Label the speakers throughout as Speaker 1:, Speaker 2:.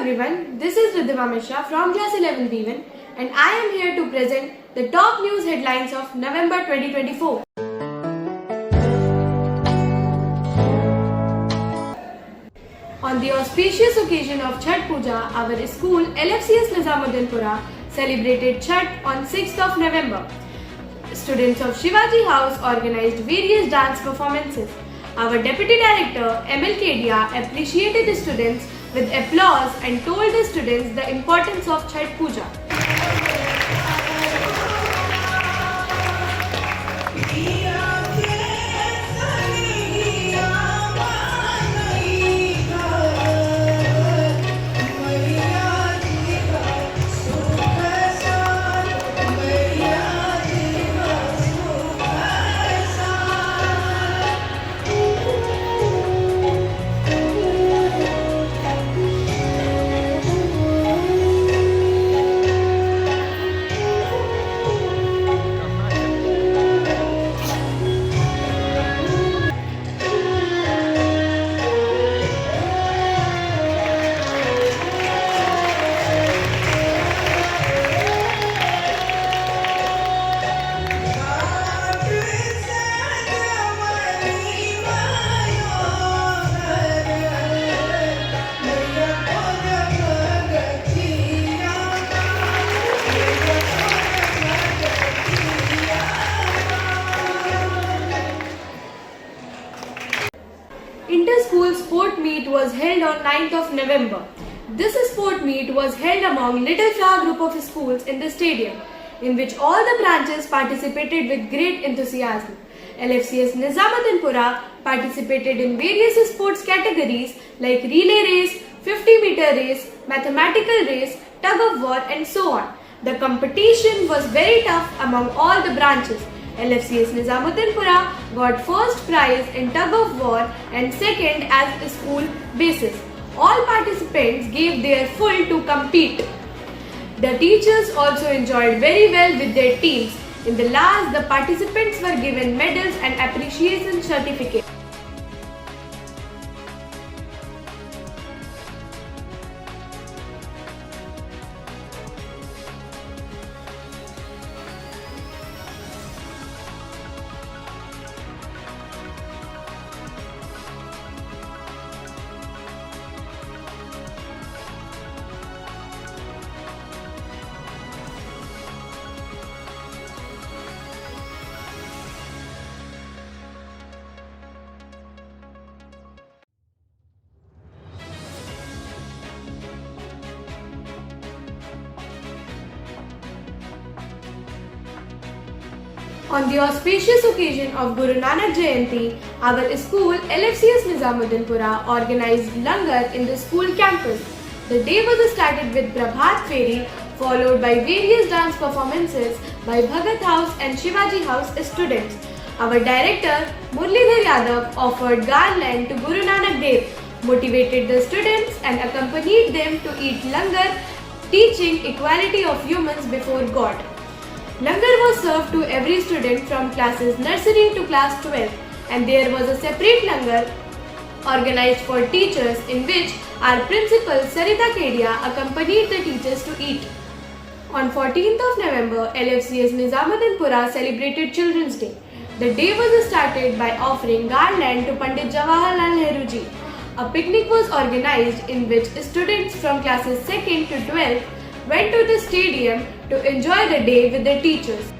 Speaker 1: everyone, this is Ridhima Mishra from Class 11 B1 and I am here to present the top news headlines of November 2024. On the auspicious occasion of Chhath Puja, our school LFCS Nizamuddinpura celebrated Chhath on 6th of November. Students of Shivaji House organized various dance performances. Our Deputy Director ML Kedia appreciated the students with applause and told the students the importance of Chhath Puja. Inter-school sport meet was held on 9th of November. This sport meet was held among Little Flower group of schools in the stadium, in which all the branches participated with great enthusiasm. LFCS Nizamuddinpura participated in various sports categories like relay race, 50-meter race, mathematical race, tug of war and so on. The competition was very tough among all the branches. LFCS Nizamuddinpura got first prize in tug of war and second as a school basis. All participants gave their full to compete. The teachers also enjoyed very well with their teams. In the last, the participants were given medals and appreciation certificates. On the auspicious occasion of Guru Nanak Jayanti, our school LFCS Nizamuddinpura organized langar in the school campus. The day was started with Prabhat Feri, followed by various dance performances by Bhagat House and Shivaji House students. Our director Murlidhar Yadav offered garland to Guru Nanak Dev, motivated the students and accompanied them to eat langar, teaching equality of humans before God. Langar was served to every student from classes nursery to class 12 and there was a separate langar organized for teachers in which our principal Sarita Kedia accompanied the teachers to eat. On 14th of November, LFCS Nizamuddinpura celebrated Children's Day. The day was started by offering garland to Pandit Jawaharlal Nehru ji. A picnic was organized in which students from classes 2nd to 12th went to the stadium to enjoy the day with their teachers.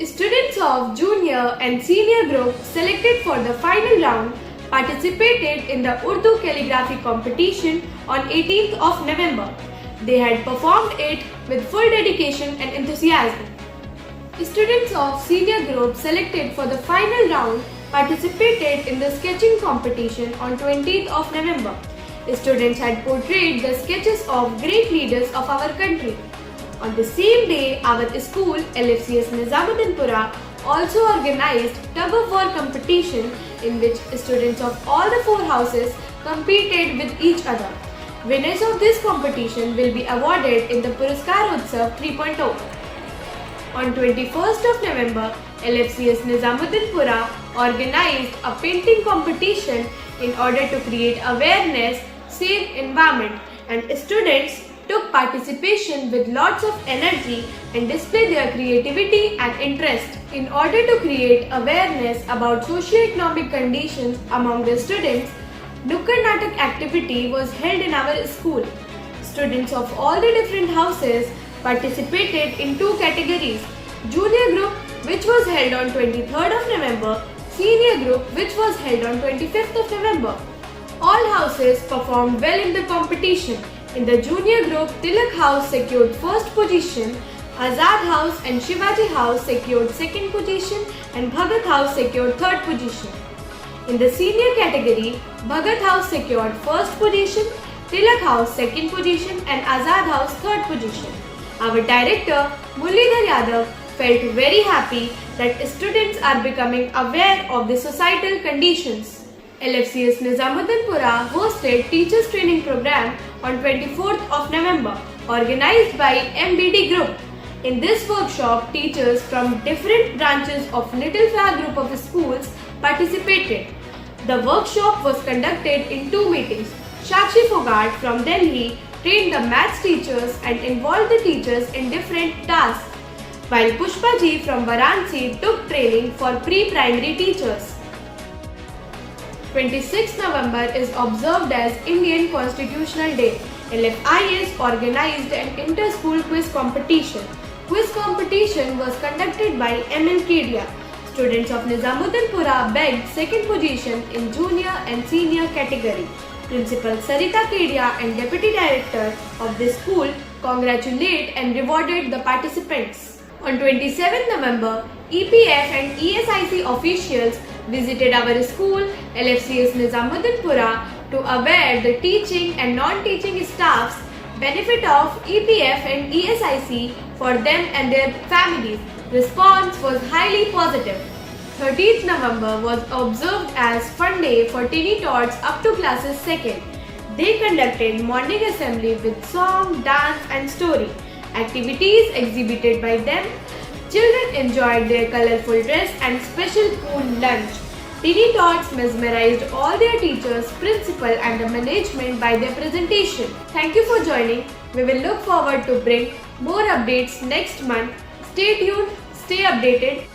Speaker 1: Students of junior and senior group selected for the final round participated in the Urdu calligraphy competition on 18th of November. They had performed it with full dedication and enthusiasm. Students of senior group selected for the final round participated in the sketching competition on 20th of November. Students had portrayed the sketches of great leaders of our country. On the same day, our school, LFCS Nizamuddinpura, also organized tug of war competition in which students of all the four houses competed with each other. Winners of this competition will be awarded in the Puraskar Utsav 3.0. On 21st of November, LFCS Nizamuddinpura organized a painting competition in order to create awareness, safe environment, and students took participation with lots of energy and displayed their creativity and interest. In order to create awareness about socio-economic conditions among the students, Nukkad Natak activity was held in our school. Students of all the different houses participated in two categories: Junior group, which was held on 23rd of November, Senior group, which was held on 25th of November. All houses performed well in the competition. In the junior group, Tilak House secured first position, Azad House and Shivaji House secured second position, and Bhagat House secured third position. In the senior category, Bhagat House secured first position, Tilak House second position, and Azad House third position. Our director, Mullidhar Yadav, felt very happy that students are becoming aware of the societal conditions. LFCS Nizamuddinpura hosted Teachers Training Program on 24th of November, organized by MBD Group. In this workshop, teachers from different branches of Little Flower Group of schools participated. The workshop was conducted in two meetings. Shakshi Fogart from Delhi trained the maths teachers and involved the teachers in different tasks, while Pushpa Ji from Varanasi took training for pre-primary teachers. 26th November is observed as Indian Constitutional Day. LFIS organized an inter-school quiz competition. Quiz competition was conducted by ML Kedia. Students of Nizamuddinpura begged second position in junior and senior category. Principal Sarita Kedia and Deputy Director of the school congratulated and rewarded the participants. On 27 November, EPF and ESIC officials visited our school, LFCS Nizamuddinpura, to aware the teaching and non-teaching staffs benefit of EPF and ESIC for them and their families. Response was highly positive. 13th November was observed as Fun Day for teeny tots up to classes 2nd. They conducted morning assembly with song, dance and story. Activities exhibited by them. Children enjoyed their colorful dress and special food lunch. Teeny tots mesmerized all their teachers, principal and the management by their presentation. Thank you for joining. We will look forward to bring more updates next month. Stay tuned, stay updated.